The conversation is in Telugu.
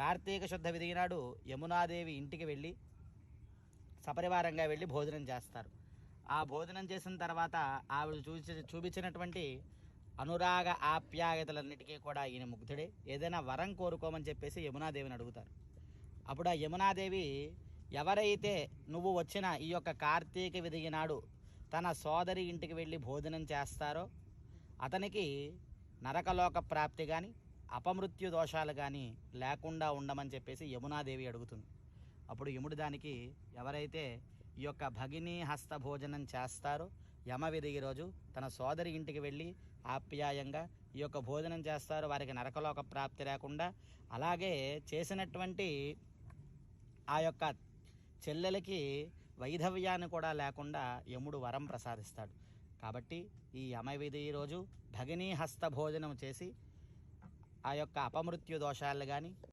కార్తీక శుద్ధ విధి నాడు యమునాదేవి ఇంటికి వెళ్ళి సపరివారంగా వెళ్ళి భోజనం చేస్తారు. ఆ భోజనం చేసిన తర్వాత ఆవిడ చూపించినటువంటి అనురాగ ఆప్యాయతలన్నిటికీ కూడా ఈయన ముగ్ధుడే. ఏదైనా వరం కోరుకోమని చెప్పేసి యమునాదేవిని అడుగుతారు. అప్పుడు ఆ యమునాదేవి, ఎవరైతే నువ్వు వచ్చిన ఈ యొక్క కార్తీక విధి నాడు తన సోదరి ఇంటికి వెళ్ళి భోజనం చేస్తారో అతనికి నరకలోక ప్రాప్తి కానీ అపమృత్యు దోషాలు కానీ లేకుండా ఉండమని చెప్పేసి యమునాదేవి అడుగుతుంది. అప్పుడు యముడు దానికి, ఎవరైతే ఈ యొక్క భగిని హస్త భోజనం చేస్తారో యమవిధి రోజు తన సోదరి ఇంటికి వెళ్ళి ఆప్యాయంగా ఈ యొక్క భోజనం చేస్తారో వారికి నరకలోక ప్రాప్తి లేకుండా, అలాగే చేసినటువంటి ఆ యొక్క చెల్లెలకి వైధవ్యాన్ని కూడా లేకుండా యముడు వరం ప్రసాదిస్తాడు. కాబట్టి ఈ యమవిధి రోజు భగిని హస్త భోజనం చేసి ఆ యొక్క అపమృత్యు దోషాలు కానీ